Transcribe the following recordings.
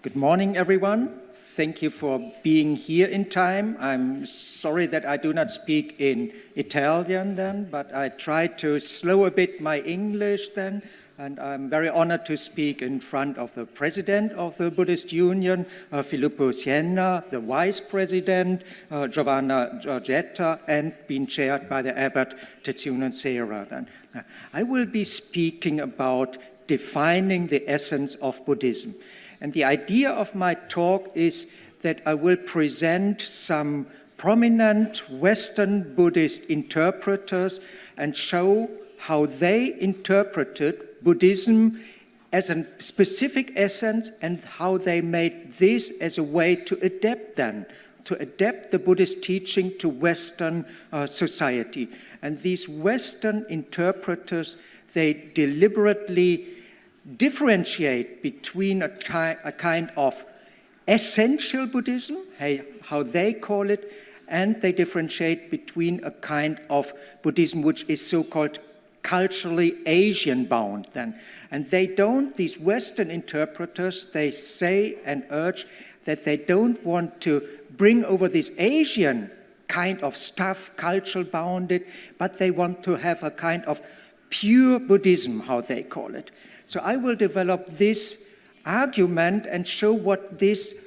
Good morning, everyone. Thank you for being here in time. I'm sorry that I do not speak in Italian then, but I tried to slow a bit my English then, and I'm very honored to speak in front of the president of the Buddhist Union, Filippo Siena, the vice president, Giovanna Giorgetta, and being chaired by the abbot Tetsuno Sera. Then I will be speaking about defining the essence of Buddhism. And the idea of my talk is that I will present some prominent Western Buddhist interpreters and show how they interpreted Buddhism as a specific essence and how they made this as a way to adapt the Buddhist teaching to Western society. And these Western interpreters, they deliberately differentiate between a kind of essential Buddhism, how they call it, and they differentiate between a kind of Buddhism which is so-called culturally Asian bound then. And these Western interpreters, they say and urge that they don't want to bring over this Asian kind of stuff, cultural bounded, but they want to have a kind of pure Buddhism, how they call it. So I will develop this argument and show what this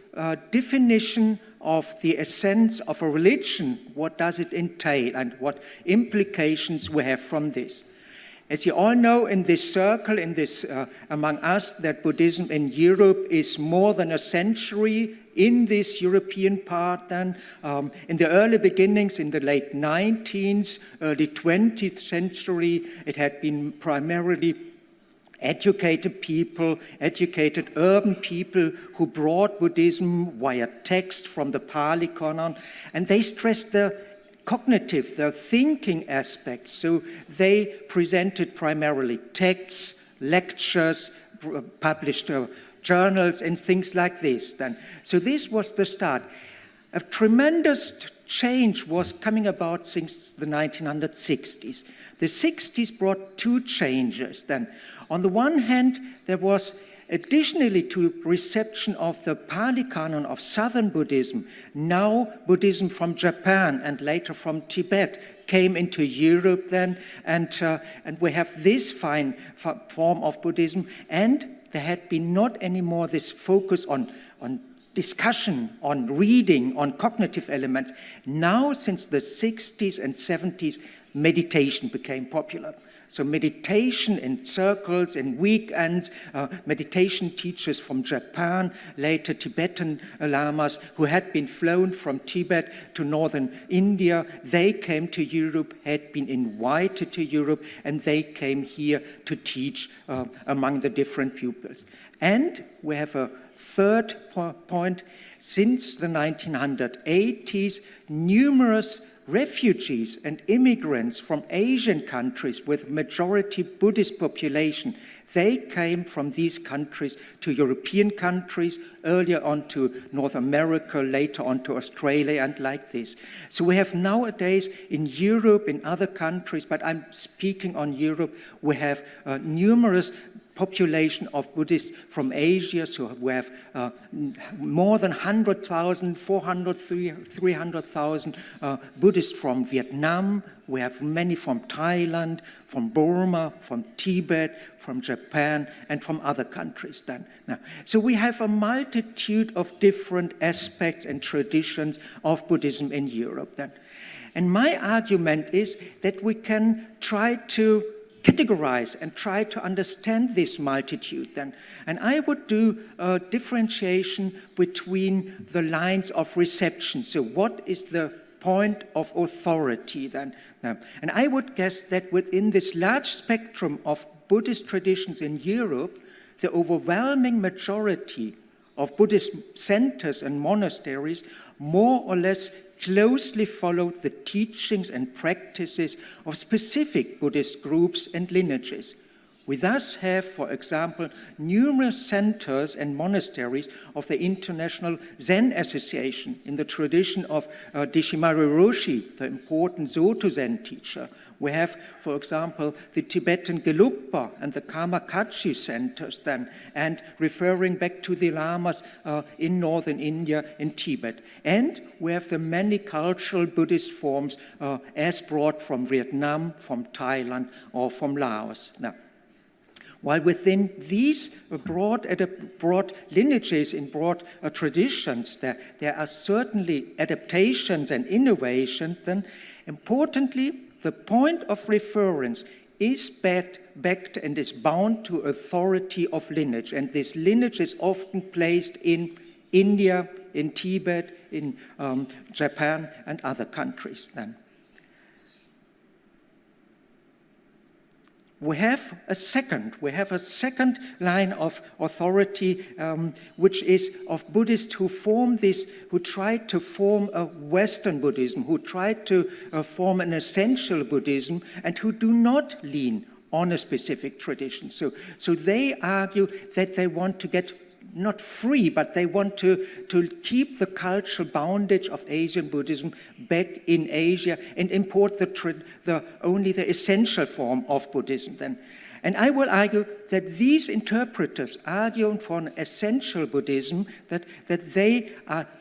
definition of the essence of a religion, what does it entail and what implications we have from this. As you all know in this circle, among us, that Buddhism in Europe is more than a century in this European part then. In the early beginnings, in the late 19th, early 20th century, it had been primarily educated people, educated urban people who brought Buddhism via text from the Pali Canon, and they stressed the cognitive, the thinking aspects. So they presented primarily texts, lectures, published journals and things like this then. So this was the start. A tremendous change was coming about since the 1960s. The 60s brought two changes then. On the one hand, there was, additionally to reception of the Pali Canon of Southern Buddhism, now Buddhism from Japan and later from Tibet came into Europe then, and we have this fine form of Buddhism, and there had been not anymore this focus on discussion, on reading, on cognitive elements. Now, since the 60s and 70s, meditation became popular. So meditation in circles, in weekends, meditation teachers from Japan, later Tibetan lamas who had been flown from Tibet to northern India, they came to Europe, had been invited to Europe, and they came here to teach among the different pupils. And we have a third point. Since the 1980s, numerous refugees and immigrants from Asian countries with majority Buddhist population, they came from these countries to European countries, earlier on to North America, later on to Australia, and like this. So we have nowadays in Europe, in other countries, but I'm speaking on Europe, we have numerous population of Buddhists from Asia, so we have more than 100,000, 400,000, 300,000 Buddhists from Vietnam. We have many from Thailand, from Burma, from Tibet, from Japan, and from other countries then. Now, so we have a multitude of different aspects and traditions of Buddhism in Europe then. And my argument is that we can try to categorize and try to understand this multitude then. And I would do a differentiation between the lines of reception. So what is the point of authority then? Now, and I would guess that within this large spectrum of Buddhist traditions in Europe, the overwhelming majority of Buddhist centers and monasteries more or less closely followed the teachings and practices of specific Buddhist groups and lineages. We thus have, for example, numerous centers and monasteries of the International Zen Association in the tradition of Deshimaru Roshi, the important Soto Zen teacher. We have, for example, the Tibetan Gelugpa and the Karma-Kachi centers then, and referring back to the lamas in northern India, in Tibet. And we have the many cultural Buddhist forms as brought from Vietnam, from Thailand, or from Laos. Now, while within these broad lineages, in broad traditions, there are certainly adaptations and innovations, then importantly, the point of reference is backed and is bound to authority of lineage. And this lineage is often placed in India, in Tibet, in Japan, and other countries then. We have a second line of authority, which is of Buddhists who tried to form a Western Buddhism, who tried to form an essential Buddhism, and who do not lean on a specific tradition. So they argue that they want to get not free, but they want to keep the cultural bondage of Asian Buddhism back in Asia and import only the essential form of Buddhism then. And I will argue that these interpreters argue for an essential Buddhism, that they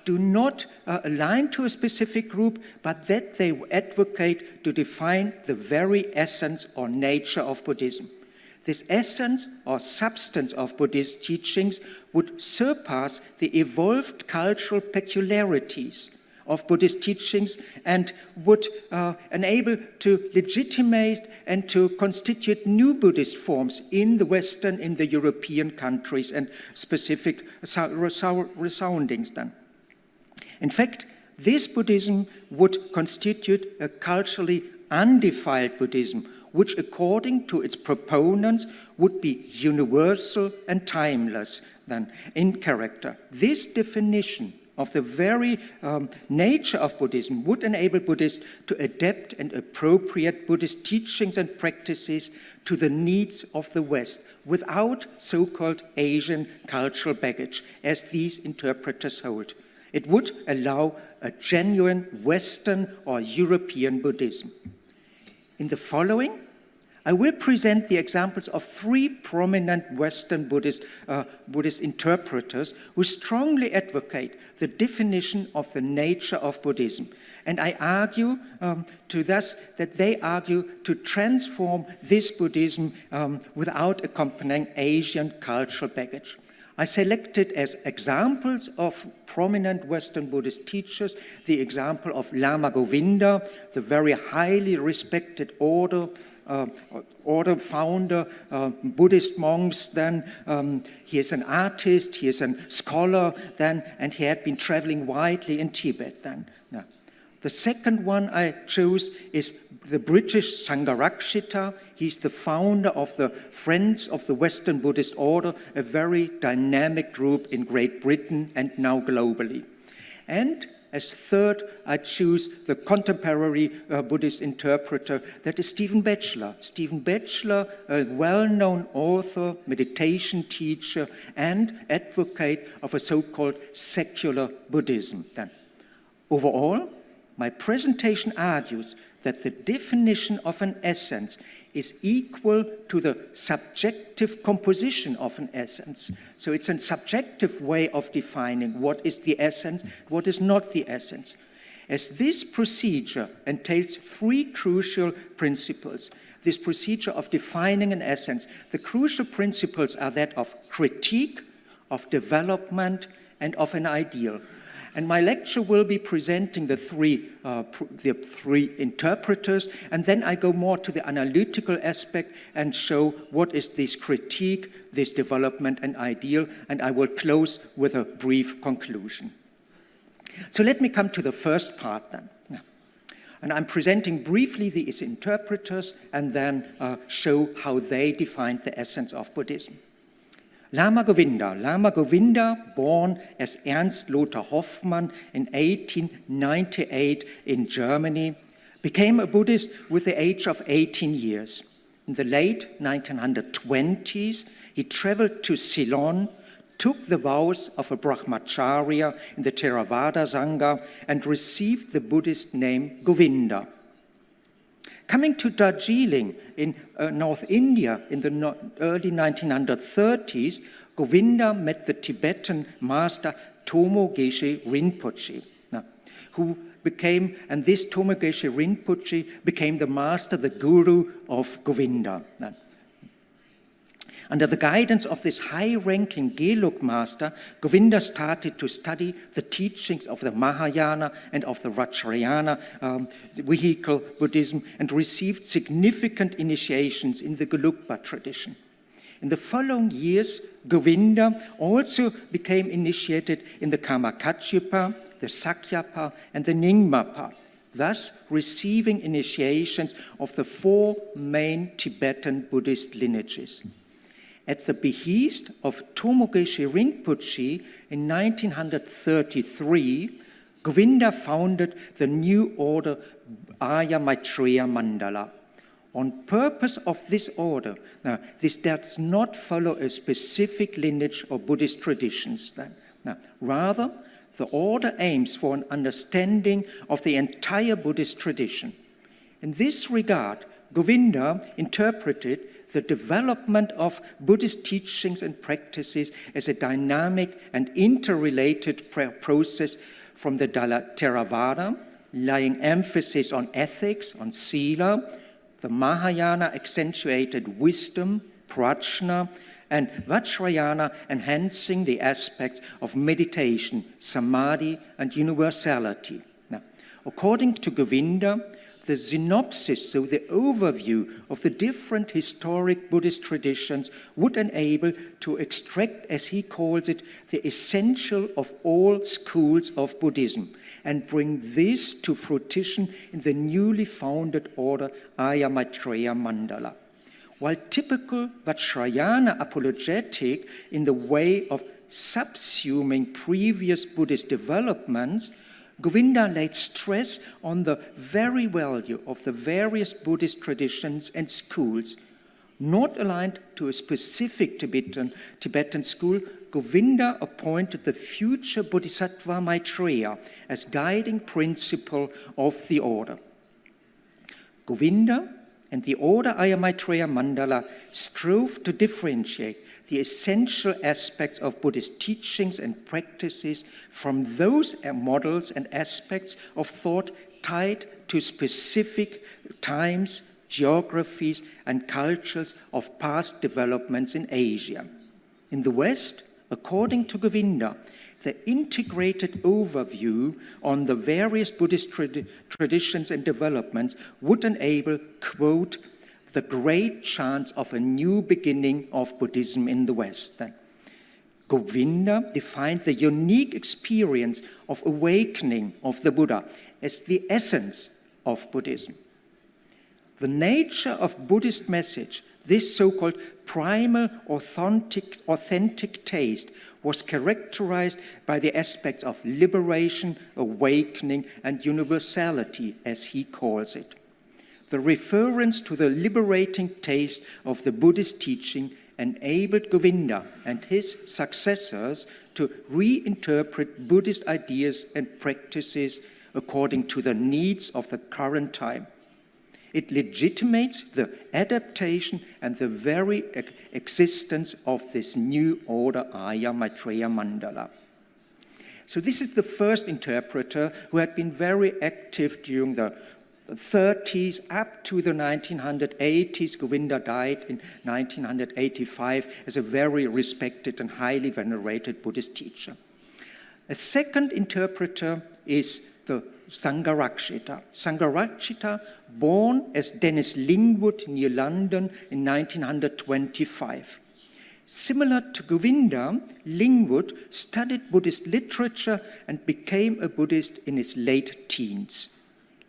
do not align to a specific group, but that they advocate to define the very essence or nature of Buddhism. This essence or substance of Buddhist teachings would surpass the evolved cultural peculiarities of Buddhist teachings and would enable to legitimate and to constitute new Buddhist forms in the Western, in the European countries, and specific resoundings then. In fact, this Buddhism would constitute a culturally undefiled Buddhism, which according to its proponents would be universal and timeless then in character. This definition of the very nature of Buddhism would enable Buddhists to adapt and appropriate Buddhist teachings and practices to the needs of the West without so-called Asian cultural baggage, as these interpreters hold. It would allow a genuine Western or European Buddhism. In the following, I will present the examples of three prominent Western Buddhist interpreters who strongly advocate the definition of the nature of Buddhism. And I argue that they argue to transform this Buddhism without accompanying Asian cultural baggage. I selected as examples of prominent Western Buddhist teachers the example of Lama Govinda, the very highly respected order founder, Buddhist monks then. He is an artist, he is a scholar then, and he had been traveling widely in Tibet then. Now, the second one I chose is the British Sangharakshita. He's the founder of the Friends of the Western Buddhist Order, a very dynamic group in Great Britain and now globally. And as third, I choose the contemporary Buddhist interpreter, that is Stephen Batchelor. Stephen Batchelor, a well-known author, meditation teacher, and advocate of a so-called secular Buddhism. Then, overall, my presentation argues that the definition of an essence is equal to the subjective composition of an essence. So it's a subjective way of defining what is the essence, what is not the essence. As this procedure entails three crucial principles, this procedure of defining an essence, the crucial principles are that of critique, of development, and of an ideal. And my lecture will be presenting the three interpreters, and then I go more to the analytical aspect and show what is this critique, this development and ideal, and I will close with a brief conclusion. So let me come to the first part then. And I'm presenting briefly these interpreters and then show how they defined the essence of Buddhism. Lama Govinda, born as Ernst Lothar Hoffmann in 1898 in Germany, became a Buddhist with the age of 18 years. In the late 1920s, he traveled to Ceylon, took the vows of a brahmacharya in the Theravada Sangha, and received the Buddhist name Govinda. Coming to Darjeeling in North India in the early 1930s, Govinda met the Tibetan master Tomo Geshe Rinpoche, who became, and this Tomo Geshe Rinpoche became the master, the guru of Govinda. Under the guidance of this high-ranking Gelug master, Govinda started to study the teachings of the Mahayana and of the Vajrayana vehicle Buddhism and received significant initiations in the Gelugpa tradition. In the following years, Govinda also became initiated in the Karmakachyapa, the Sakyapa, and the Nyingmapa, thus receiving initiations of the 4 main Tibetan Buddhist lineages. At the behest of Tomo Geshe Rinpoche in 1933, Govinda founded the new order Arya Maitreya Mandala. On purpose of this order, now this does not follow a specific lineage or Buddhist traditions. Rather, the order aims for an understanding of the entire Buddhist tradition. In this regard, Govinda interpreted the development of Buddhist teachings and practices as a dynamic and interrelated process from the Theravada, laying emphasis on ethics, on sila, the Mahayana accentuated wisdom, prajna, and Vajrayana enhancing the aspects of meditation, samadhi, and universality. Now, according to Govinda, the synopsis, so the overview of the different historic Buddhist traditions would enable to extract, as he calls it, the essential of all schools of Buddhism and bring this to fruition in the newly founded order Arya Maitreya Mandala. While typical Vajrayana apologetic in the way of subsuming previous Buddhist developments, Govinda laid stress on the very value of the various Buddhist traditions and schools. Not aligned to a specific Tibetan school, Govinda appointed the future Bodhisattva Maitreya as guiding principle of the order. Govinda and the order Arya Maitreya Mandala strove to differentiate the essential aspects of Buddhist teachings and practices from those models and aspects of thought tied to specific times, geographies, and cultures of past developments in Asia. In the West, according to Govinda, the integrated overview on the various Buddhist traditions and developments would enable, quote, the great chance of a new beginning of Buddhism in the West. Govinda defined the unique experience of awakening of the Buddha as the essence of Buddhism. The nature of Buddhist message, this so-called primal authentic taste, was characterized by the aspects of liberation, awakening, and universality, as he calls it. The reference to the liberating taste of the Buddhist teaching enabled Govinda and his successors to reinterpret Buddhist ideas and practices according to the needs of the current time. It legitimates the adaptation and the very existence of this new order, Arya Maitreya Mandala. So this is the first interpreter who had been very active during the 30s up to the 1980s. Govinda died in 1985 as a very respected and highly venerated Buddhist teacher. A second interpreter is the Sangharakshita. Sangharakshita, born as Dennis Lingwood near London in 1925. Similar to Govinda, Lingwood studied Buddhist literature and became a Buddhist in his late teens.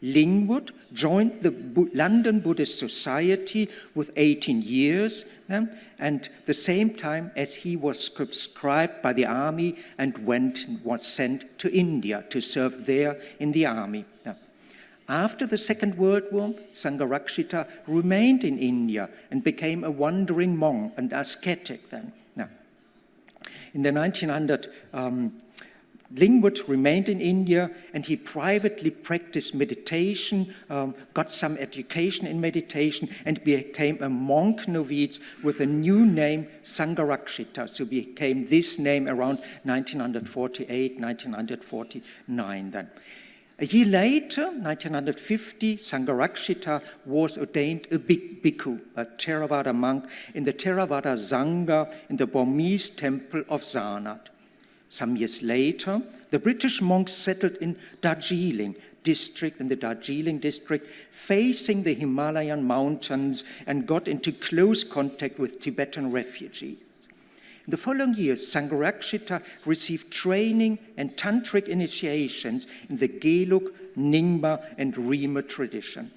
Lingwood joined the London Buddhist Society with 18 years and the same time as he was conscribed by the army and was sent to India to serve there in the army. After the Second World War, Sangharakshita remained in India and became a wandering monk and ascetic then. In the 1900 Lingwood remained in India, and he privately practiced meditation, got some education in meditation, and became a monk novice with a new name, Sangharakshita. So became this name around 1948, 1949 then. A year later, 1950, Sangharakshita was ordained a bhikkhu, a Theravada monk, in the Theravada Sangha in the Burmese temple of Sarnath. Some years later, the British monks settled in Darjeeling district, facing the Himalayan mountains, and got into close contact with Tibetan refugees. In the following years, Sangharakshita received training and tantric initiations in the Gelug, Nyingma, and Rima tradition.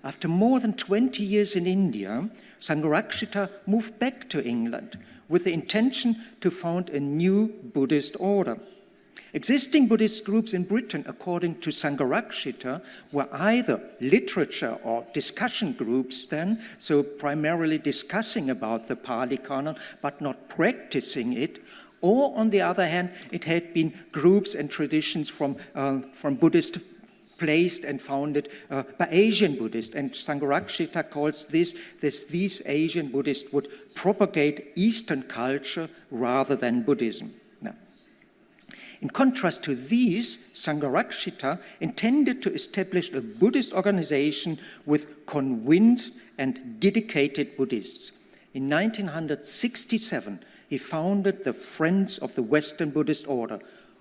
After more than 20 years in India, Sangharakshita moved back to England with the intention to found a new Buddhist order. Existing Buddhist groups in Britain, according to Sangharakshita, were either literature or discussion groups then, so primarily discussing about the Pali Canon, but not practicing it, or on the other hand, it had been groups and traditions from Buddhist placed and founded by Asian Buddhists, and Sangharakshita calls these Asian Buddhists would propagate Eastern culture rather than Buddhism. Now, in contrast to these, Sangharakshita intended to establish a Buddhist organization with convinced and dedicated Buddhists. In 1967, he founded the Friends of the Western Buddhist Order,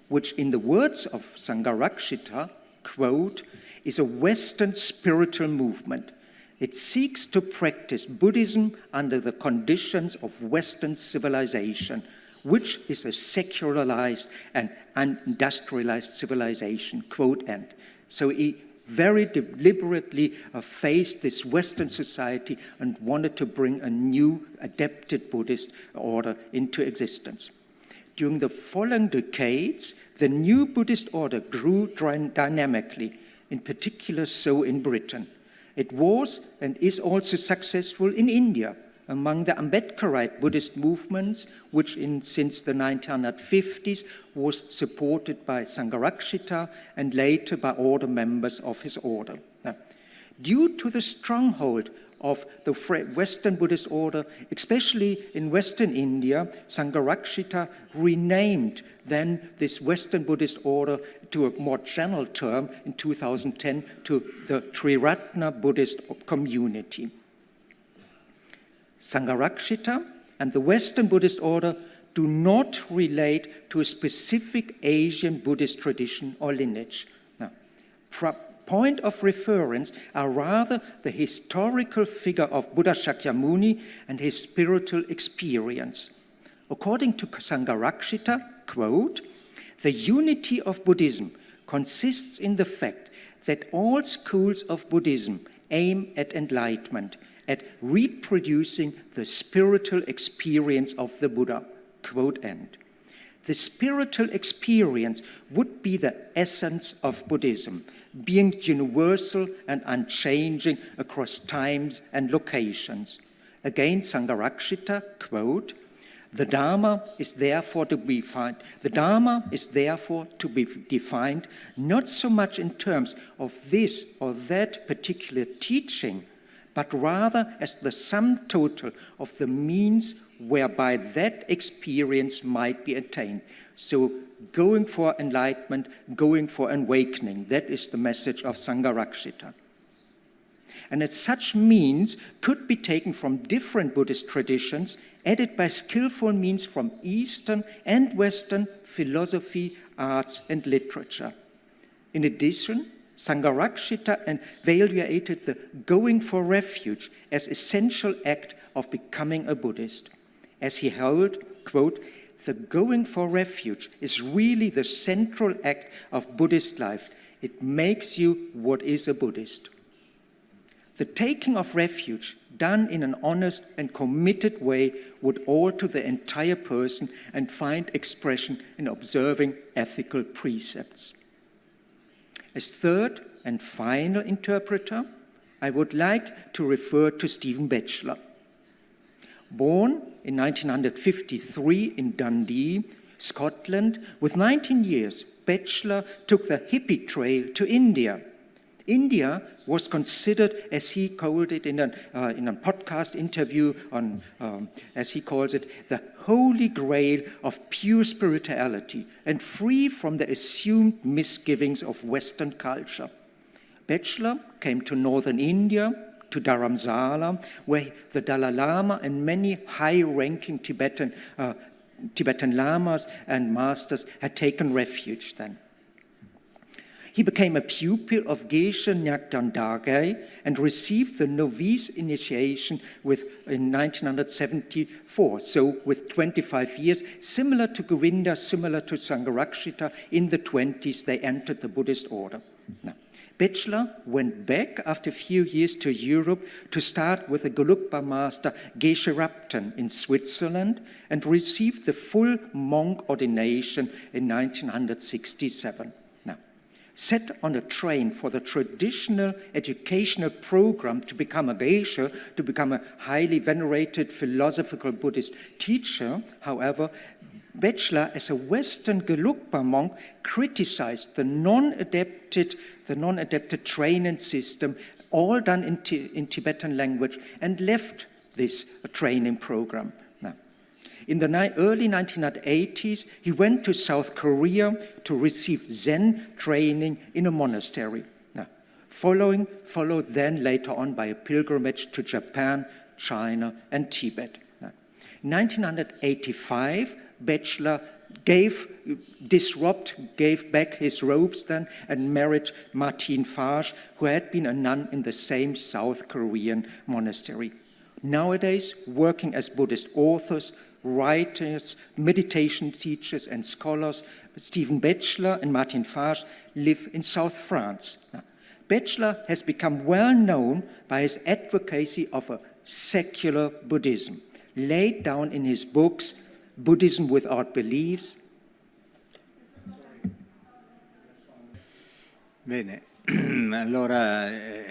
which in the words of Sangharakshita, quote, is a Western spiritual movement. It seeks to practice Buddhism under the conditions of Western civilization, which is a secularized and industrialized civilization, quote end. So he very deliberately faced this Western society and wanted to bring a new adapted Buddhist order into existence. During the following decades, the new Buddhist order grew dynamically, in particular so in Britain. It was and is also successful in India, among the Ambedkarite Buddhist movements, which since the 1950s was supported by Sangharakshita and later by order members of his order. Now, due to the stronghold of the Western Buddhist order, especially in Western India, Sangharakshita renamed then this Western Buddhist order to a more general term in 2010 to the Triratna Buddhist community. Sangharakshita and the Western Buddhist order do not relate to a specific Asian Buddhist tradition or lineage. Now, point of reference are rather the historical figure of Buddha Shakyamuni and his spiritual experience. According to Sangharakshita, quote, the unity of Buddhism consists in the fact that all schools of Buddhism aim at enlightenment, at reproducing the spiritual experience of the Buddha, quote end. The spiritual experience would be the essence of Buddhism, being universal and unchanging across times and locations. Again, Sangharakshita, quote, the Dharma is therefore to be defined not so much in terms of this or that particular teaching, but rather as the sum total of the means whereby that experience might be attained. So going for enlightenment, going for awakening, that is the message of Sangharakshita. And as such means could be taken from different Buddhist traditions, added by skillful means from Eastern and Western philosophy, arts, and literature. In addition, Sangharakshita evaluated the going for refuge as essential act of becoming a Buddhist. As he held, quote, the going for refuge is really the central act of Buddhist life. It makes you what is a Buddhist. The taking of refuge, done in an honest and committed way, would alter the entire person and find expression in observing ethical precepts. As third and final interpreter, I would like to refer to Stephen Batchelor. Born in 1953 in Dundee, Scotland. With 19 years, Batchelor took the hippie trail to India. India was considered, as he called it in a podcast interview, as he calls it, the holy grail of pure spirituality and free from the assumed misgivings of Western culture. Batchelor came to northern India, to Dharamsala, where the Dalai Lama and many high-ranking Tibetan lamas and masters had taken refuge then. He became a pupil of Geshe Nyakdan Dargay and received the novice initiation in 1974, so with 25 years, similar to Govinda, similar to Sangharakshita. In the 20s, they entered the Buddhist order. Now, Batchelor went back after a few years to Europe to start with the Gelugpa master Geshe Rabten in Switzerland and received the full monk ordination in 1967. Set on a train for the traditional educational program to become a Geshe, to become a highly venerated philosophical Buddhist teacher, however, Batchelor, as a Western Gelugpa monk, criticized the non-adapted training system, all done in Tibetan language, and left this training program. In the early 1980s, he went to South Korea to receive Zen training in a monastery. Followed then later on by a pilgrimage to Japan, China, and Tibet. In 1985, Batchelor gave back his robes then and married Martine Fage, who had been a nun in the same South Korean monastery. Nowadays, working as Buddhist authors, writers, meditation teachers, and scholars, Stephen Batchelor and Martine Fage live in South France. Batchelor has become well known by his advocacy of a secular Buddhism, laid down in his books, Buddhism Without Beliefs. Bene, allora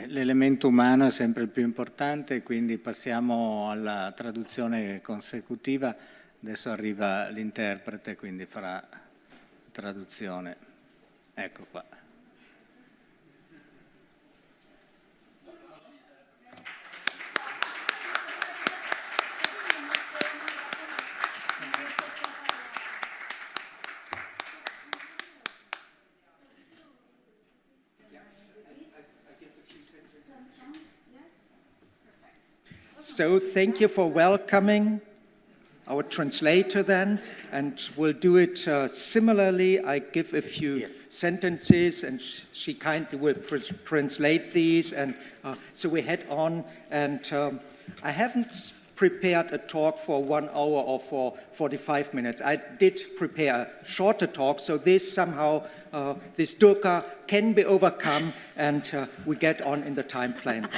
l'elemento umano è sempre il più importante, quindi passiamo alla traduzione consecutiva. Adesso arriva l'interprete, quindi farà traduzione. Ecco qua. So thank you for welcoming our translator then, and we'll do it similarly. I give a few sentences and she kindly will translate these, and so we head on. And I haven't prepared a talk for 1 hour or for 45 minutes. I did prepare a shorter talk, so this somehow, this dukkha can be overcome, and we get on in the time plan.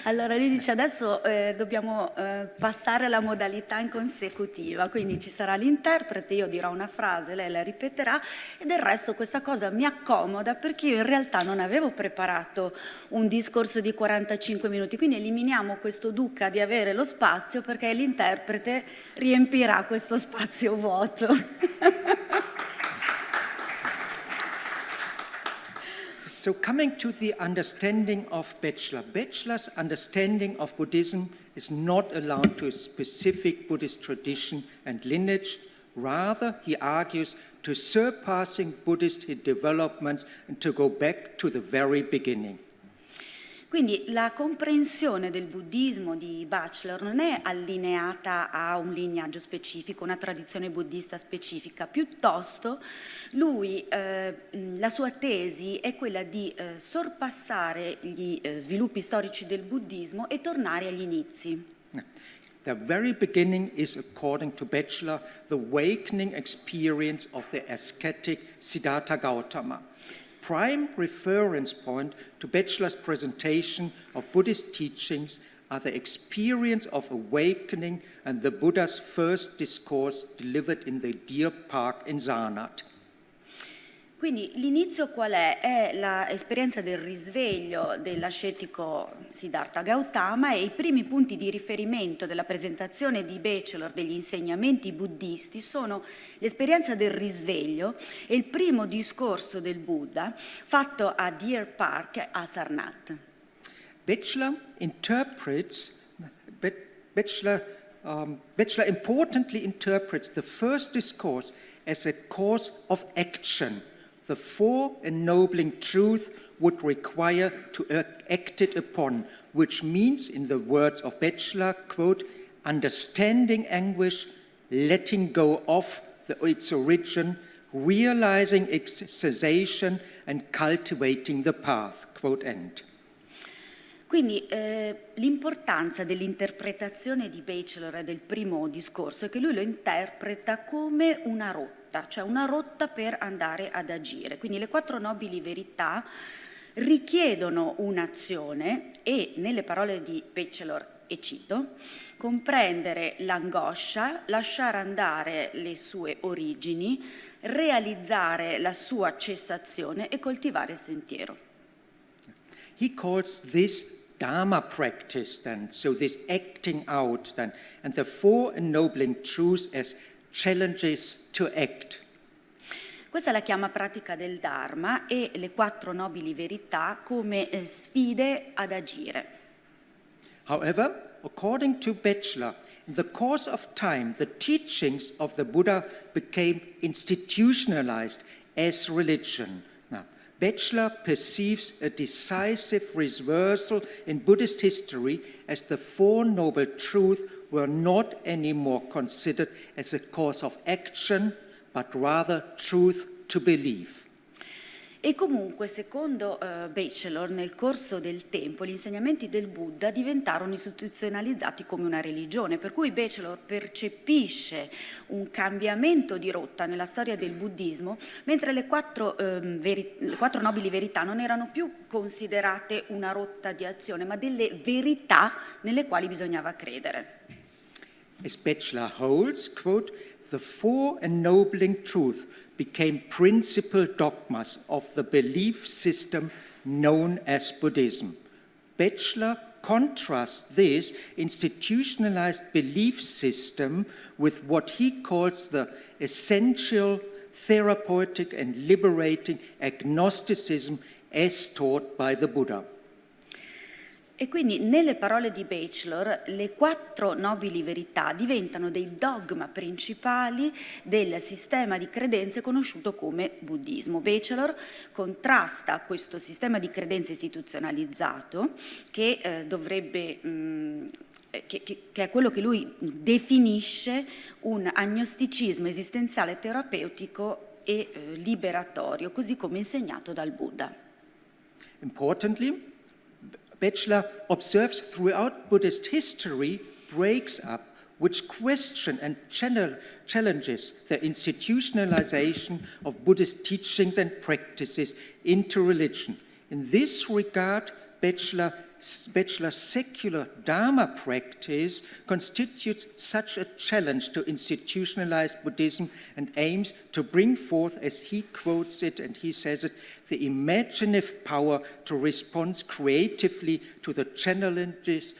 Allora lui dice adesso dobbiamo passare alla modalità in consecutiva, quindi ci sarà l'interprete, io dirò una frase, lei la ripeterà e del resto questa cosa mi accomoda perché io in realtà non avevo preparato un discorso di 45 minuti, quindi eliminiamo questo dukkha di avere lo spazio perché l'interprete riempirà questo spazio vuoto. So coming to the understanding of Batchelor, Batchelor's understanding of Buddhism is not allowed to a specific Buddhist tradition and lineage. Rather, he argues to surpassing Buddhist developments and to go back to the very beginning. Quindi la comprensione del buddismo di Batchelor non è allineata a un lignaggio specifico, una tradizione buddista specifica, piuttosto lui, la sua tesi è quella di sorpassare gli sviluppi storici del buddismo e tornare agli inizi. The very beginning is, according to Batchelor, the awakening experience of the ascetic Siddhartha Gautama. Prime reference point to Batchelor's presentation of Buddhist teachings are the experience of awakening and the Buddha's first discourse delivered in the Deer Park in Sarnath. Quindi l'inizio qual è? È l'esperienza del risveglio dell'ascetico Siddhartha Gautama e i primi punti di riferimento della presentazione di Batchelor degli insegnamenti buddisti sono l'esperienza del risveglio e il primo discorso del Buddha fatto a Deer Park a Sarnath. Batchelor importantly interprets the first discourse as a course of action. The four ennobling truths would require to act it upon, which means, in the words of Batchelor, quote, understanding anguish, letting go of its origin, realizing its cessation, and cultivating the path, quote end. Quindi l'importanza dell'interpretazione di Batchelor del primo discorso è che lui lo interpreta come una rotta, cioè una rotta per andare ad agire. Quindi le 4 nobili verità richiedono un'azione e, nelle parole di Batchelor, e cito, comprendere l'angoscia, lasciare andare le sue origini, realizzare la sua cessazione e coltivare il sentiero. He calls this Dharma practice then, so this acting out then, and the 4 ennobling truths as challenges to act. Questa la chiama pratica del Dharma e le 4 nobili verità come sfide ad agire. However, according to Batchelor, in the course of time, the teachings of the Buddha became institutionalized as religion. Batchelor perceives a decisive reversal in Buddhist history as the 4 noble truths were not anymore considered as a course of action, but rather truth to believe. E comunque, secondo Batchelor, nel corso del tempo gli insegnamenti del Buddha diventarono istituzionalizzati come una religione, per cui Batchelor percepisce un cambiamento di rotta nella storia del buddismo, mentre le 4 nobili verità non erano più considerate una rotta di azione, ma delle verità nelle quali bisognava credere. As Batchelor holds, quote, the 4 ennobling truths became principal dogmas of the belief system known as Buddhism. Batchelor contrasts this institutionalized belief system with what he calls the essential, therapeutic, and liberating agnosticism as taught by the Buddha. E quindi nelle parole di Batchelor le 4 nobili verità diventano dei dogma principali del sistema di credenze conosciuto come buddismo. Batchelor contrasta questo sistema di credenze istituzionalizzato che che è quello che lui definisce un agnosticismo esistenziale terapeutico e liberatorio, così come insegnato dal Buddha. Importantly, Batchelor observes throughout Buddhist history breaks up which question and challenges the institutionalization of Buddhist teachings and practices into religion. In this regard, Batchelor's secular Dharma practice constitutes such a challenge to institutionalized Buddhism and aims to bring forth, as he quotes it and he says it, the imaginative power to respond creatively to the challenges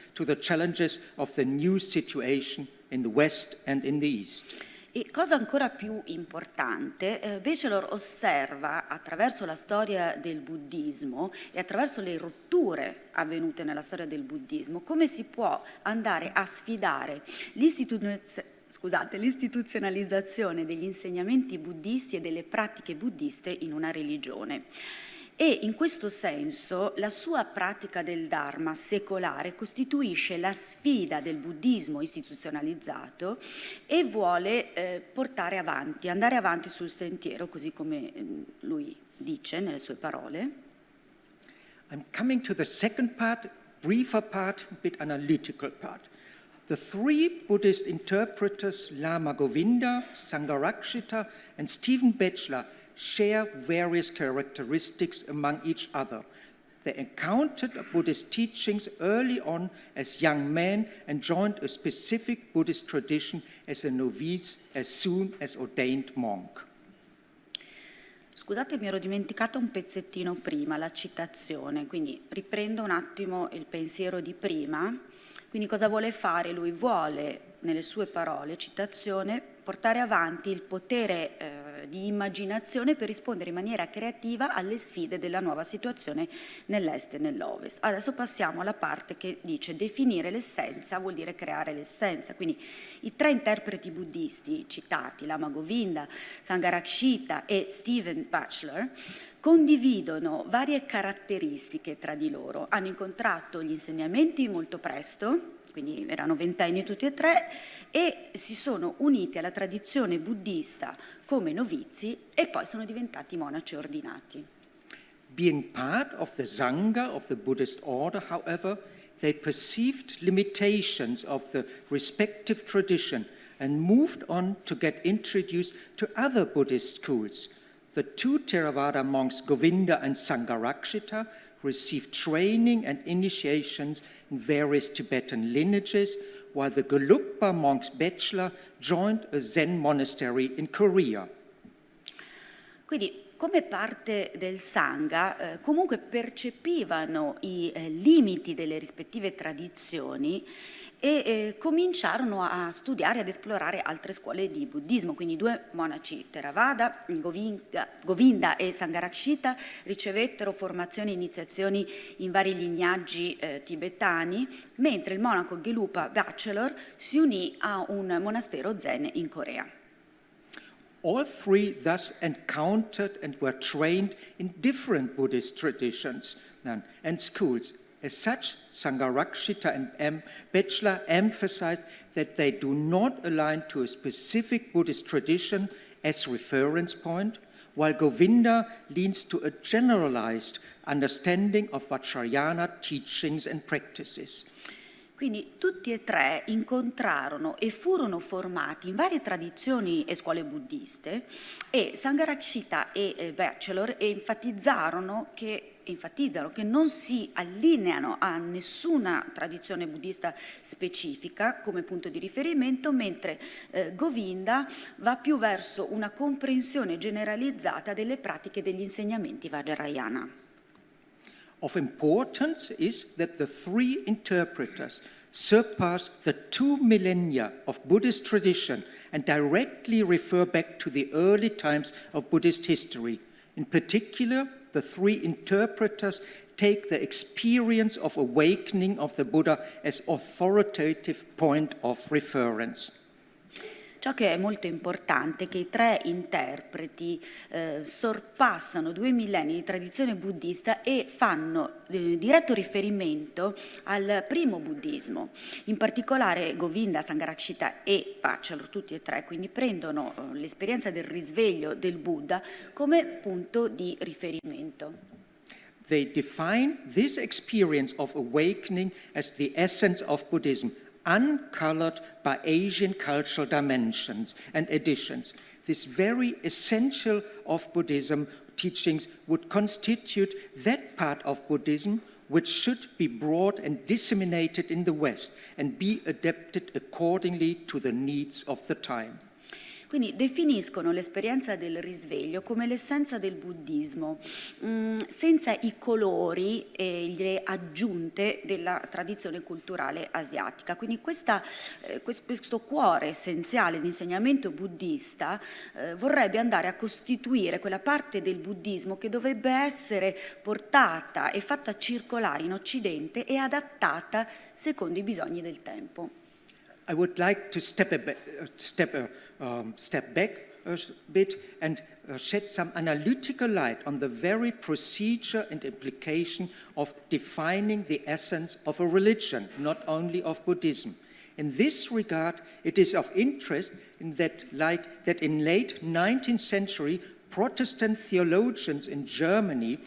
of the new situation in the West and in the East. E cosa ancora più importante, Batchelor osserva attraverso la storia del buddismo e attraverso le rotture avvenute nella storia del buddismo come si può andare a sfidare l'istituzionalizzazione degli insegnamenti buddisti e delle pratiche buddiste in una religione. E in questo senso la sua pratica del Dharma secolare costituisce la sfida del buddismo istituzionalizzato e vuole andare avanti sul sentiero, così come lui dice nelle sue parole. I'm coming to the second part, briefer part, a bit analytical part. The 3 Buddhist interpreters, Lama Govinda, Sangharakshita, and Stephen Batchelor, share various characteristics among each other. They encountered Buddhist teachings early on as young men and joined a specific Buddhist tradition as a novice as soon as ordained monk. Scusate, mi ero dimenticata un pezzettino prima, la citazione, quindi riprendo un attimo il pensiero di prima. Quindi cosa vuole fare? Lui vuole, nelle sue parole, citazione, portare avanti il potere di immaginazione per rispondere in maniera creativa alle sfide della nuova situazione nell'est e nell'ovest. Adesso passiamo alla parte che dice definire l'essenza vuol dire creare l'essenza. Quindi i 3 interpreti buddisti citati, Lama Govinda, Sangharakshita e Stephen Batchelor, condividono varie caratteristiche tra di loro. Hanno incontrato gli insegnamenti molto presto, quindi erano 20 tutti e 3, e si sono uniti alla tradizione buddista come novizi e poi sono diventati monaci ordinati. Being part of the Sangha of the Buddhist order, however, they perceived limitations of the respective tradition and moved on to get introduced to other Buddhist schools. The 2 Theravada monks Govinda and Sangharakshita received training and initiations in various Tibetan lineages, while the Gelugpa monks Batchelor joined a Zen monastery in Korea. Quindi, come parte del Sangha, comunque percepivano i limiti delle rispettive tradizioni e cominciarono a studiare, ad esplorare altre scuole di buddismo. Quindi 2 monaci Theravada, Govinda e Sangharakshita, ricevettero formazioni e iniziazioni in vari lignaggi tibetani, mentre il monaco Gelugpa Batchelor si unì a un monastero zen in Corea. All 3 thus encountered and were trained in different Buddhist traditions and schools. As such, Sangharakshita and Batchelor emphasized that they do not align to a specific Buddhist tradition as reference point, while Govinda leans to a generalized understanding of Vajrayana teachings and practices. Quindi tutti e 3 incontrarono e furono formati in varie tradizioni e scuole buddiste e Sangharakshita e Batchelor enfatizzano che non si allineano a nessuna tradizione buddista specifica come punto di riferimento, mentre Govinda va più verso una comprensione generalizzata delle pratiche degli insegnamenti Vajrayana. Of importance is that the 3 interpreters surpass the 2 millennia of Buddhist tradition and directly refer back to the early times of Buddhist history. In particular, the 3 interpreters take the experience of awakening of the Buddha as authoritative point of reference. Ciò che è molto importante è che i 3 interpreti sorpassano 2 millenni di tradizione buddista e fanno diretto riferimento al primo buddismo. In particolare Govinda, Sangharakshita e Batchelor, tutti e 3, quindi prendono l'esperienza del risveglio del Buddha come punto di riferimento. They define this experience of awakening as the essence of Buddhism, uncolored by Asian cultural dimensions and additions. This very essential of Buddhism teachings would constitute that part of Buddhism which should be brought and disseminated in the West and be adapted accordingly to the needs of the time. Quindi definiscono l'esperienza del risveglio come l'essenza del buddismo, senza i colori e le aggiunte della tradizione culturale asiatica. Quindi questo cuore essenziale di insegnamento buddista vorrebbe andare a costituire quella parte del buddismo che dovrebbe essere portata e fatta circolare in Occidente e adattata secondo i bisogni del tempo. I would like to step back a bit and shed some analytical light on the very procedure and implication of defining the essence of a religion, not only of Buddhism. In this regard, it is of interest that in late 19th century, Protestant theologians in Germany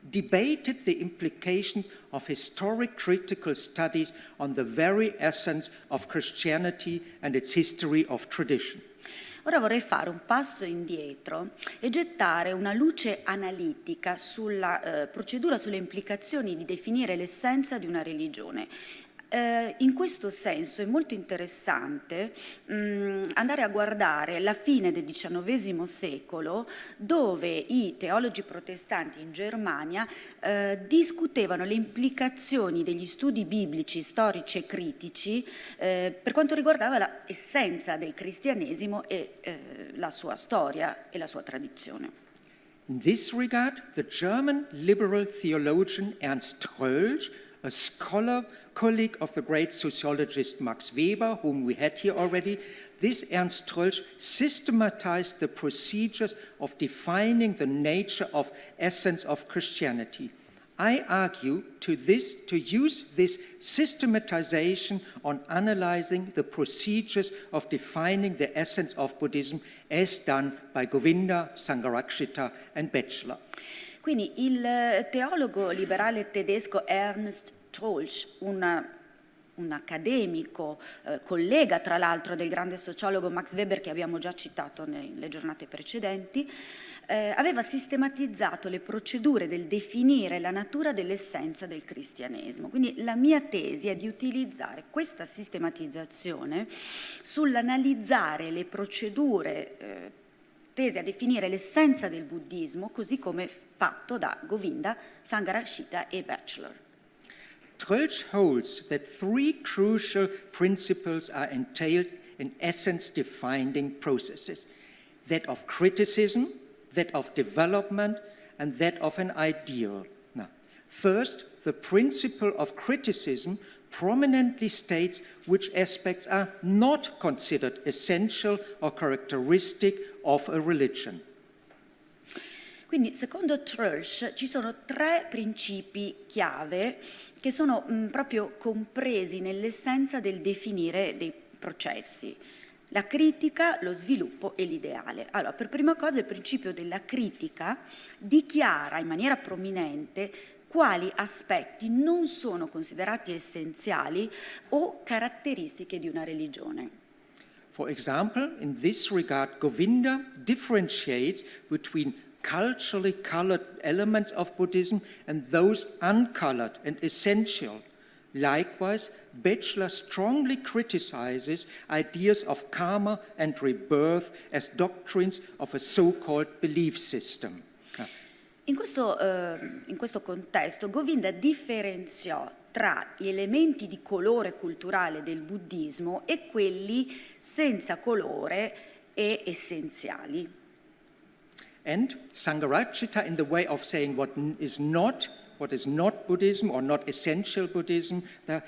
debated the implications of historic critical studies on the very essence of Christianity and its history of tradition. Ora vorrei fare un passo indietro e gettare una luce analitica sulla procedura, sulle implicazioni di definire l'essenza di una religione. In questo senso è molto interessante andare a guardare la fine del XIX secolo, dove i teologi protestanti in Germania discutevano le implicazioni degli studi biblici, storici e critici per quanto riguardava l'essenza del cristianesimo e la sua storia e la sua tradizione. In this regard, the German liberal theologian Ernst Troeltsch, a scholar, colleague of the great sociologist Max Weber, whom we had here already, this Ernst Troeltsch systematized the procedures of defining the nature of essence of Christianity. I argue to use this systematization on analyzing the procedures of defining the essence of Buddhism as done by Govinda, Sangharakshita and Batchelor. Quindi il teologo liberale tedesco Ernst Troeltsch, un accademico, collega tra l'altro del grande sociologo Max Weber che abbiamo già citato nelle giornate precedenti, aveva sistematizzato le procedure del definire la natura dell'essenza del cristianesimo. Quindi la mia tesi è di utilizzare questa sistematizzazione sull'analizzare le procedure tese a definire l'essenza del buddismo, così come fatto da Govinda, Sangharakshita e Batchelor. Troeltsch holds that three crucial principles are entailed in essence-defining processes: that of criticism, that of development, and that of an ideal. Now, first, the principle of criticism prominently states which aspects are not considered essential or characteristic of a religion. Quindi, secondo Troeltsch, ci sono tre principi chiave che sono proprio compresi nell'essenza del definire dei processi: la critica, lo sviluppo e l'ideale. Allora, per prima cosa, il principio della critica dichiara in maniera prominente quali aspetti non sono considerati essenziali o caratteristiche di una religione. For example, in this regard, Govinda differentiates between culturally colored elements of Buddhism and those uncolored and essential. Likewise, Batchelor strongly criticizes ideas of karma and rebirth as doctrines of a so-called belief system. In questo contesto, Govinda differenziò tra gli elementi di colore culturale del buddismo e quelli senza colore e essenziali. And Sangharakshita, in the way of saying what is not Buddhism or not essential Buddhism,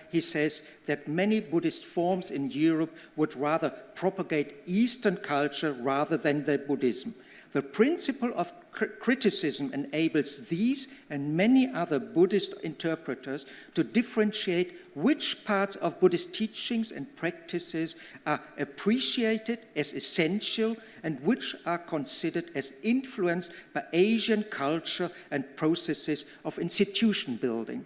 he says that many Buddhist forms in Europe would rather propagate Eastern culture rather than the Buddhism. The principle of criticism enables these and many other Buddhist interpreters to differentiate which parts of Buddhist teachings and practices are appreciated as essential and which are considered as influenced by Asian culture and processes of institution building.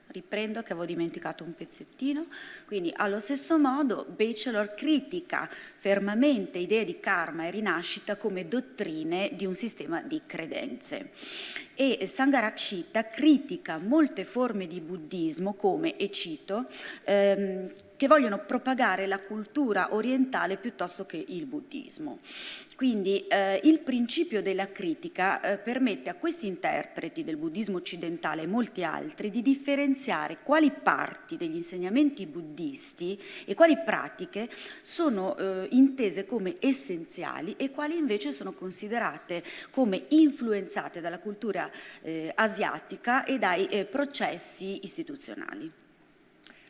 Riprendo che avevo dimenticato un pezzettino. Quindi, allo stesso modo, Batchelor critica fermamente idee di karma e rinascita come dottrine di un sistema di credenze. E Sangharakshita critica molte forme di buddismo come, e cito, che vogliono propagare la cultura orientale piuttosto che il buddismo. Quindi il principio della critica permette a questi interpreti del buddismo occidentale e molti altri di differenziare quali parti degli insegnamenti buddisti e quali pratiche sono intese come essenziali e quali invece sono considerate come influenzate dalla cultura asiatica e dai processi istituzionali.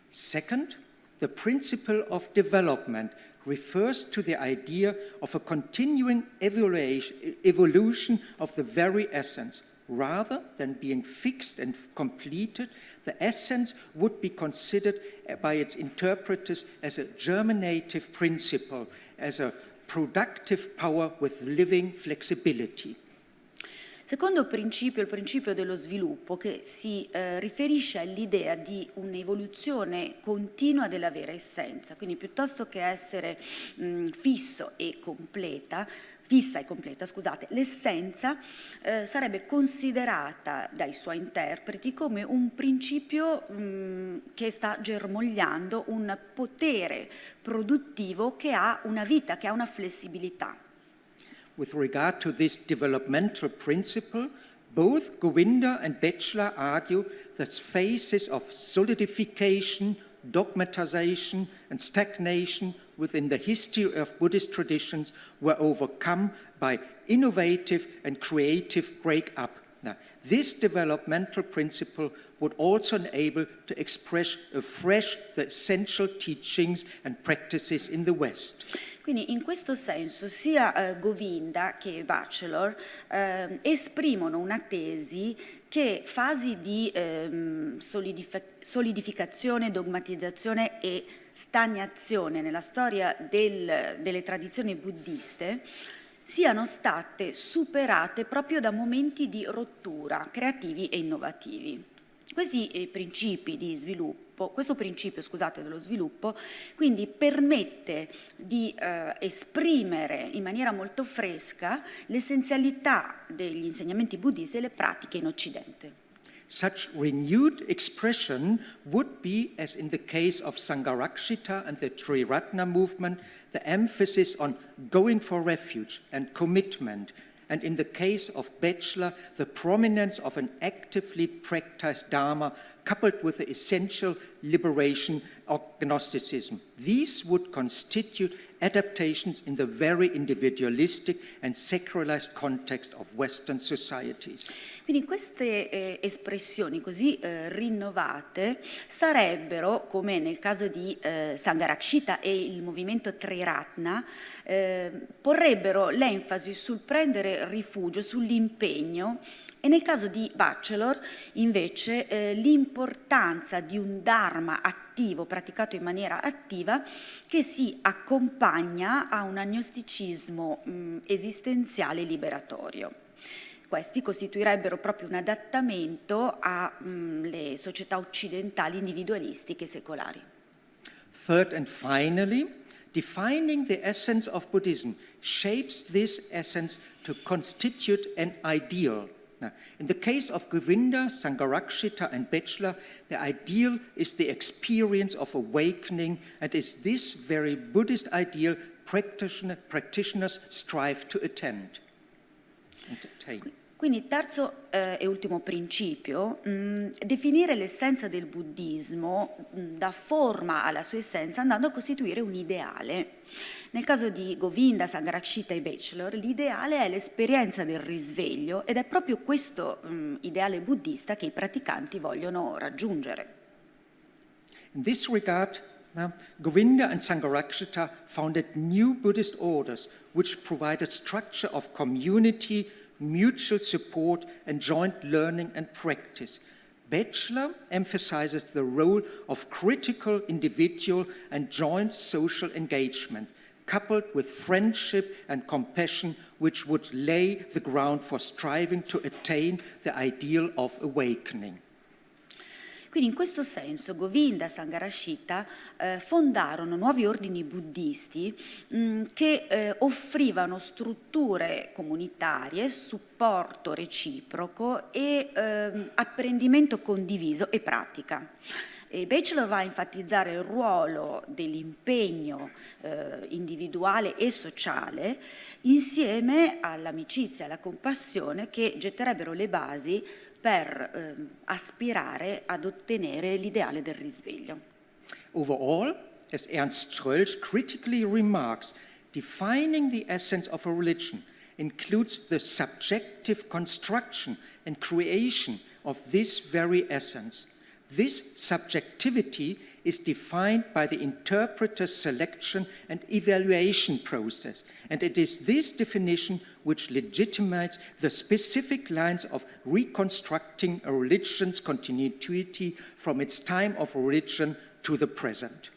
Second, the principle of development refers to the idea of a continuing evolution of the very essence. Rather than being fixed and completed, the essence would be considered by its interpreters as a germinative principle, as a productive power with living flexibility. Secondo principio, il principio dello sviluppo, che si riferisce all'idea di un'evoluzione continua della vera essenza, quindi piuttosto che essere fissa e completa, l'essenza sarebbe considerata dai suoi interpreti come un principio che sta germogliando un potere produttivo che ha una vita, che ha una flessibilità. With regard to this developmental principle, both Govinda and Batchelor argue that phases of solidification, dogmatization, and stagnation within the history of Buddhist traditions were overcome by innovative and creative break-up. Now, this developmental principle would also enable to express afresh the essential teachings and practices in the West. Quindi in questo senso sia Govinda che Batchelor esprimono una tesi che fasi di solidificazione, dogmatizzazione e stagnazione nella storia delle tradizioni buddiste siano state superate proprio da momenti di rottura creativi e innovativi. Questi principi di sviluppo, questo principio, dello sviluppo, quindi permette di esprimere in maniera molto fresca l'essenzialità degli insegnamenti buddisti e le pratiche in Occidente. Such renewed expression would be, as in the case of Sangharakshita and the Triratna movement, the emphasis on going for refuge and commitment, and in the case of Batchelor, the prominence of an actively practiced Dharma coupled with the essential liberation of Gnosticism. These would constitute adaptations in the very individualistic and secularized context of Western societies. Quindi queste espressioni così rinnovate sarebbero, come nel caso di Sangharakshita e il movimento Triratna, porrebbero l'enfasi sul prendere rifugio, sull'impegno, e nel caso di Batchelor invece l'importanza di un Dharma attivo, praticato in maniera attiva, che si accompagna a un agnosticismo esistenziale liberatorio. Questi costituirebbero proprio un adattamento alle società occidentali individualistiche e secolari. Third and finally, defining the essence of Buddhism shapes this essence to constitute an ideal. Now, in the case of Govinda, Sangharakshita and Batchelor, the ideal is the experience of awakening, and is this very Buddhist ideal practitioners strive to attain. Quindi terzo e ultimo principio, definire l'essenza del buddismo dà forma alla sua essenza andando a costituire un ideale. Nel caso di Govinda, Sangharakshita e Batchelor, l'ideale è l'esperienza del risveglio ed è proprio questo ideale buddista che i praticanti vogliono raggiungere. In this regard, Govinda and Sangharakshita founded new Buddhist orders which provided structure of community, mutual support and joint learning and practice. Batchelor emphasizes the role of critical individual and joint social engagement, coupled with friendship and compassion, which would lay the ground for striving to attain the ideal of awakening. Quindi in questo senso Govinda e Sangharakshita fondarono nuovi ordini buddisti che offrivano strutture comunitarie, supporto reciproco e apprendimento condiviso e pratica. E Batchelor va a enfatizzare il ruolo dell'impegno individuale e sociale insieme all'amicizia e alla compassione che getterebbero le basi per aspirare ad ottenere l'ideale del risveglio. Overall, as Ernst Troeltsch critically remarks, defining the essence of a religion includes the subjective construction and creation of this very essence. This subjectivity is defined by the interpreter's selection and evaluation process, and it is this definition which legitimates the specific lines of reconstructing a religion's continuity from its time of origin to the present.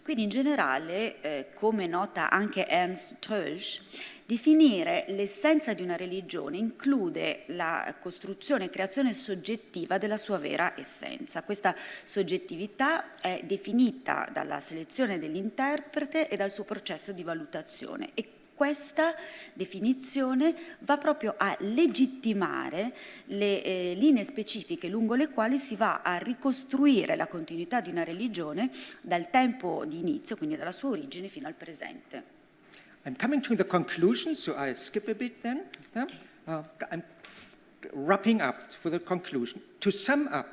Quindi in generale, come nota anche Ernst Troeltsch, Definire l'essenza di una religione include la costruzione e creazione soggettiva della sua vera essenza. Questa soggettività è definita dalla selezione dell'interprete e dal suo processo di valutazione e questa definizione va proprio a legittimare le linee specifiche lungo le quali si va a ricostruire la continuità di una religione dal tempo di inizio, quindi dalla sua origine, fino al presente. I'm coming to the conclusion, so I skip a bit then. I'm wrapping up for the conclusion. To sum up,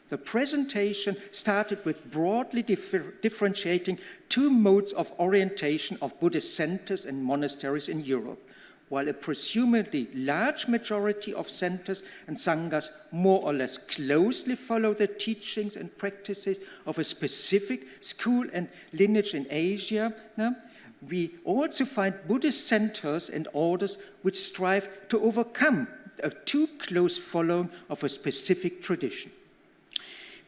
the presentation started with broadly differentiating two modes of orientation of Buddhist centers and monasteries in Europe, while a presumably large majority of centers and sanghas more or less closely follow the teachings and practices of a specific school and lineage in Asia, we also find Buddhist centers and orders which strive to overcome a too close following of a specific tradition.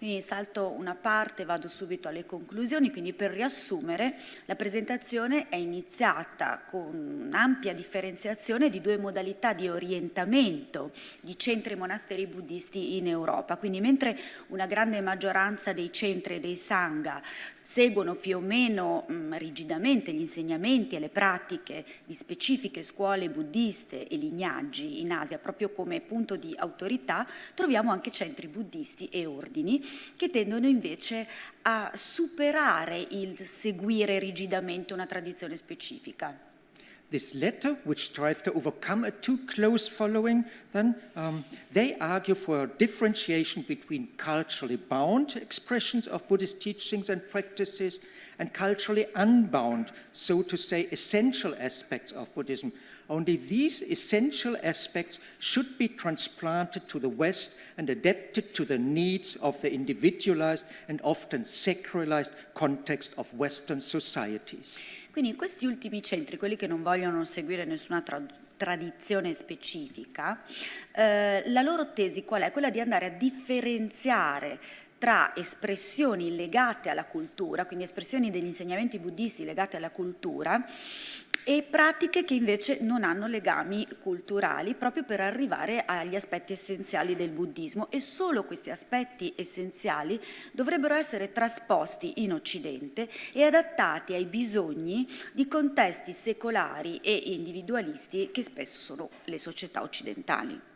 Quindi salto una parte, vado subito alle conclusioni, quindi per riassumere la presentazione è iniziata con un'ampia differenziazione di due modalità di orientamento di centri e monasteri buddisti in Europa, quindi mentre una grande maggioranza dei centri e dei sangha seguono più o meno rigidamente gli insegnamenti e le pratiche di specifiche scuole buddiste e lignaggi in Asia proprio come punto di autorità, troviamo anche centri buddisti e ordini che tendono invece a superare il seguire rigidamente una tradizione specifica. This latter, which strive to overcome a too close following, then they argue for a differentiation between culturally bound expressions of Buddhist teachings and practices and culturally unbound, so to say, essential aspects of Buddhism. Only these essential aspects should be transplanted to the West and adapted to the needs of the individualized and often sacralized context of Western societies. Quindi in questi ultimi centri, quelli che non vogliono seguire nessuna tradizione specifica, la loro tesi qual è? Quella di andare a differenziare tra espressioni legate alla cultura, quindi espressioni degli insegnamenti buddisti legate alla cultura, e pratiche che invece non hanno legami culturali proprio per arrivare agli aspetti essenziali del buddismo e solo questi aspetti essenziali dovrebbero essere trasposti in Occidente e adattati ai bisogni di contesti secolari e individualisti che spesso sono le società occidentali.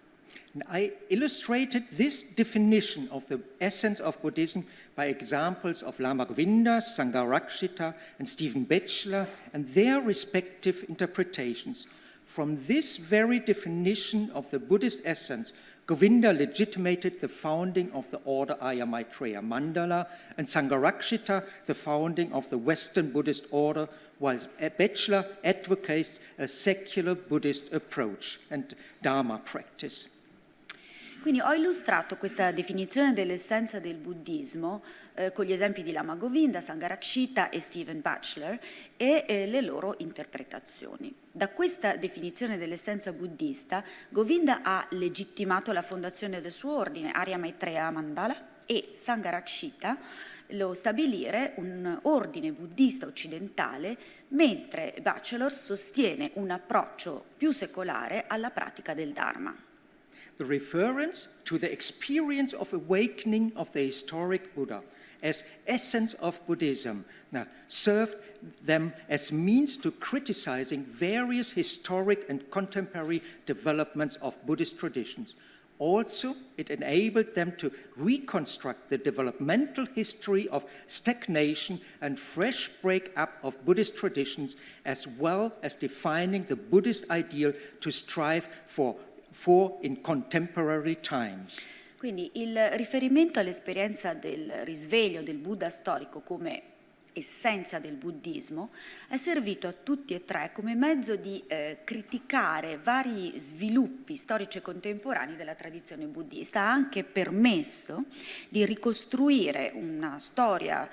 I illustrated this definition of the essence of Buddhism by examples of Lama Govinda, Sangharakshita, and Stephen Batchelor and their respective interpretations. From this very definition of the Buddhist essence, Govinda legitimated the founding of the order Arya Maitreya Mandala and Sangharakshita the founding of the Western Buddhist order, while Batchelor advocates a secular Buddhist approach and Dharma practice. Quindi ho illustrato questa definizione dell'essenza del buddismo con gli esempi di Lama Govinda, Sangharakshita e Stephen Batchelor e le loro interpretazioni. Da questa definizione dell'essenza buddista, Govinda ha legittimato la fondazione del suo ordine, Arya Maitreya Mandala, e Sangharakshita lo stabilire un ordine buddista occidentale, mentre Batchelor sostiene un approccio più secolare alla pratica del Dharma. The reference to the experience of awakening of the historic Buddha as essence of Buddhism served them as means to criticizing various historic and contemporary developments of Buddhist traditions. Also, it enabled them to reconstruct the developmental history of stagnation and fresh break-up of Buddhist traditions, as well as defining the Buddhist ideal to strive for in contemporary times. Quindi il riferimento all'esperienza del risveglio del Buddha storico come essenza del buddismo è servito a tutti e tre come mezzo di criticare vari sviluppi storici e contemporanei della tradizione buddista. Ha anche permesso di ricostruire una storia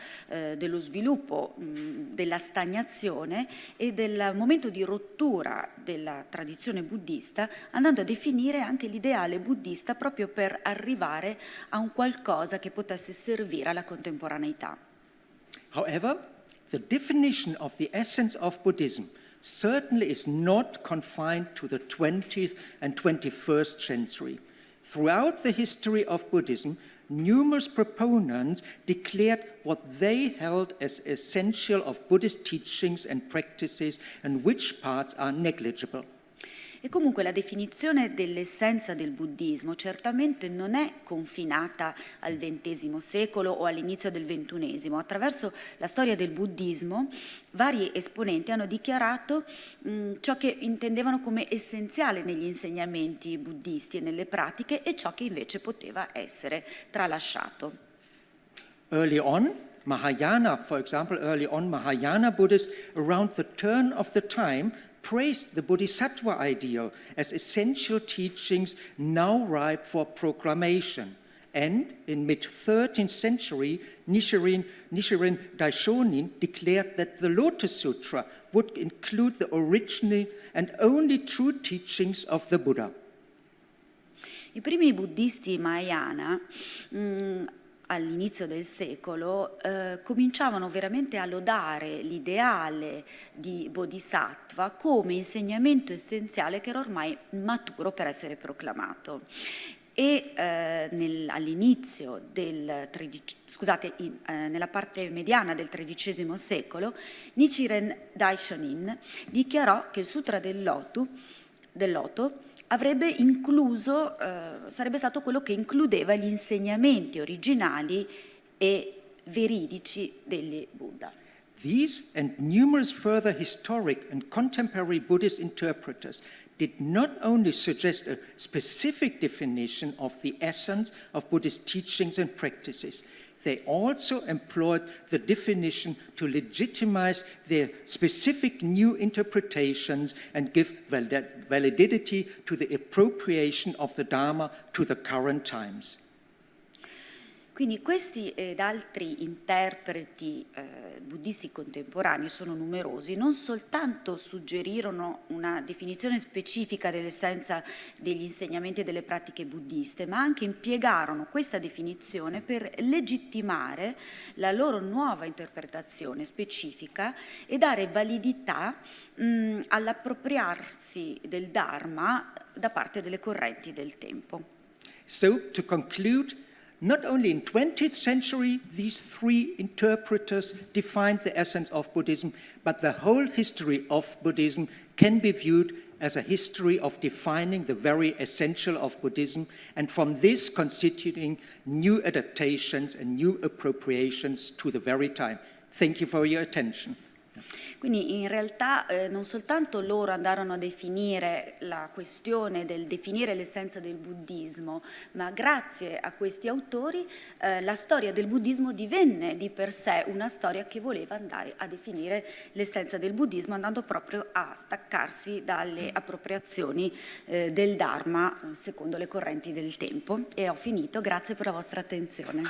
dello sviluppo, della stagnazione e del momento di rottura della tradizione buddista, andando a definire anche l'ideale buddista proprio per arrivare a un qualcosa che potesse servire alla contemporaneità. However, the definition of the essence of Buddhism certainly is not confined to the 20th and 21st century. Throughout the history of Buddhism, numerous proponents declared what they held as essential of Buddhist teachings and practices and which parts are negligible. E comunque la definizione dell'essenza del buddismo certamente non è confinata al XX secolo o all'inizio del XXI. Attraverso la storia del buddismo vari esponenti hanno dichiarato ciò che intendevano come essenziale negli insegnamenti buddisti e nelle pratiche e ciò che invece poteva essere tralasciato. Early on, Mahayana Buddhists around the turn of the time praised the Bodhisattva ideal as essential teachings now ripe for proclamation. And in mid-13th century, Nichiren Daishonin declared that the Lotus Sutra would include the original and only true teachings of the Buddha. I primi buddisti Mahayana all'inizio del secolo cominciavano veramente a lodare l'ideale di Bodhisattva come insegnamento essenziale che era ormai maturo per essere proclamato. E all'inizio nella parte mediana del XIII secolo, Nichiren Daishonin dichiarò che il Sutra del Loto avrebbe incluso, sarebbe stato quello che includeva gli insegnamenti originali e veridici degli Buddha. These and numerous further historic and contemporary Buddhist interpreters did not only suggest a specific definition of the essence of Buddhist teachings and practices, they also employed the definition to legitimize their specific new interpretations and give validity to the appropriation of the Dharma to the current times. Quindi questi ed altri interpreti buddisti contemporanei sono numerosi, non soltanto suggerirono una definizione specifica dell'essenza degli insegnamenti e delle pratiche buddiste, ma anche impiegarono questa definizione per legittimare la loro nuova interpretazione specifica e dare validità all'appropriarsi del Dharma da parte delle correnti del tempo. So, to conclude, not only in 20th century these three interpreters defined the essence of Buddhism, but the whole history of Buddhism can be viewed as a history of defining the very essential of Buddhism, and from this constituting new adaptations and new appropriations to the very time. Thank you for your attention. Quindi in realtà non soltanto loro andarono a definire la questione del definire l'essenza del buddismo, ma grazie a questi autori la storia del buddismo divenne di per sé una storia che voleva andare a definire l'essenza del buddismo, andando proprio a staccarsi dalle appropriazioni del Dharma secondo le correnti del tempo. E ho finito, grazie per la vostra attenzione.